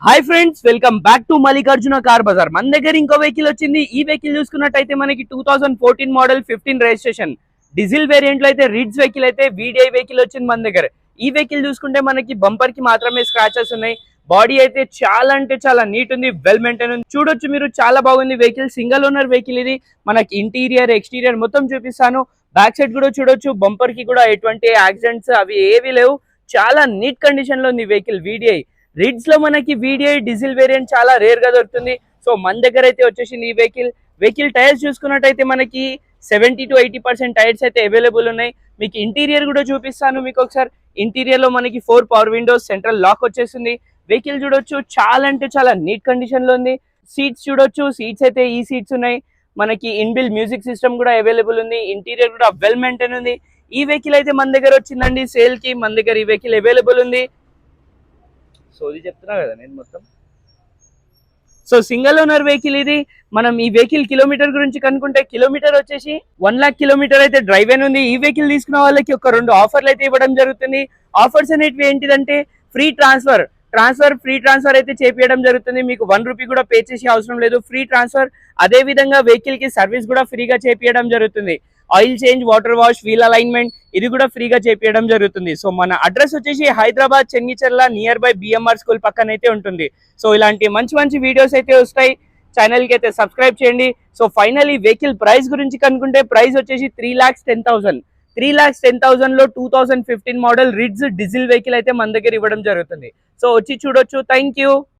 Hi friends, welcome back to Mallikarjuna car Bazaar. మన దగ్గర ఇంకో వెహికల్ వచ్చింది. ఈ వెహికల్ చూసుకున్నట్టయితే మనకి 2014 మోడల్ 15 రిజిస్ట్రేషన్ డీజిల్ వేరియంట్ లో అయితే రిడ్స్ వెహికల్ అయితే వీడిఐ వెహికల్ వచ్చింది మన దగ్గర. ఈ వెహికల్ చూసుకుంటే మనకి బంపర్ కి మాత్రమే స్క్రాచెస్ ఉన్నాయి. బాడీ అయితే చాలా అంటే చాలా నీట్ ఉంది, వెల్ మెయింటైన్ ఉంది. చూడొచ్చు మీరు, చాలా బాగుంది వెహికల్. సింగిల్ ఓనర్ వెహికల్ ఇది. మనకి ఇంటీరియర్ ఎక్స్టీరియర్ మొత్తం చూపిస్తాను. బ్యాక్ సైడ్ కూడా చూడొచ్చు. బంపర్ కి కూడా ఎటువంటి యాక్సిడెంట్స్ అవి ఏవి లేవు. చాలా నీట్ కండిషన్ లో ఉంది వెహికల్ వీడిఐ. రిడ్స్ లో మనకి వీడిఐ డీజిల్ వేరియంట్ చాలా రేర్ గా దొరుకుతుంది. సో మన దగ్గర అయితే వచ్చేసింది ఈ వెహికల్ టైర్స్ చూసుకున్నట్టయితే మనకి 70 to 80% టైర్స్ అయితే అవైలబుల్ ఉన్నాయి. మీకు ఇంటీరియర్ కూడా చూపిస్తాను మీకు ఒకసారి. ఇంటీరియర్ లో మనకి 4 పవర్ విండోస్, సెంట్రల్ లాక్ వచ్చేసింది. వెహికల్ చూడొచ్చు, చాలా అంటే చాలా నీట్ కండిషన్ లో ఉంది. సీట్స్ చూడొచ్చు, సీట్స్ అయితే ఈ సీట్స్ ఉన్నాయి. మనకి ఇన్బిల్ మ్యూజిక్ సిస్టమ్ కూడా అవైలబుల్ ఉంది. ఇంటీరియర్ కూడా వెల్ మెయింటైన్ ఉంది. ఈ వెహికల్ అయితే మన దగ్గర వచ్చిందండి సేల్ కి. మన దగ్గర ఈ వెహికల్ అవైలబుల్ ఉంది. సో ఇది చెప్తున్నా కదా నేను మొత్తం. సో సింగిల్ ఓనర్ వెహికల్ ఇది. మనం ఈ వెహికల్ కిలోమీటర్ గురించి కనుక్కుంటే కిలోమీటర్ వచ్చేసి 1 lakh కిలోమీటర్ అయితే డ్రైవ్ అయిన ఉంది. ఈ వెహికల్ తీసుకున్న వాళ్ళకి ఒక 2 ఆఫర్లు అయితే ఇవ్వడం జరుగుతుంది. ఆఫర్స్ అనేటివి ఏంటిదంటే ఫ్రీ ట్రాన్స్ఫర్ ఫ్రీ ట్రాన్స్ఫర్ అయితే చేపించడం జరుగుతుంది. మీకు 1 రూపీ కూడా పే చేసే అవసరం లేదు, ఫ్రీ ట్రాన్స్ఫర్. అదే విధంగా వెహికల్ కి సర్వీస్ కూడా ఫ్రీగా చేపించడం జరుగుతుంది. Oil change, water wash, wheel alignment ఇది కూడా ఫ్రీగా చేపించడం జరుగుతుంది. సో మన అడ్రస్ వచ్చేసి Hyderabad Chengicherla, near by BMR school పక్కన అయితే ఉంటుంది. సో ఇలాంటి మంచి మంచి వీడియోస్ అయితే వస్తాయి. ఛానల్ కి అయితే సబ్స్క్రైబ్ చేయండి. సో ఫైనల్లీ వెహికల్ ప్రైస్ గురించి కనుక్కుంటే ప్రైస్ వచ్చేసి 3,10,000 లో 2015 మోడల్ రిడ్స్ డీజిల్ వెహికల్ అయితే మన దగ్గర ఇవ్వడం జరుగుతుంది. సో వచ్చి చూడొచ్చు. Thank you.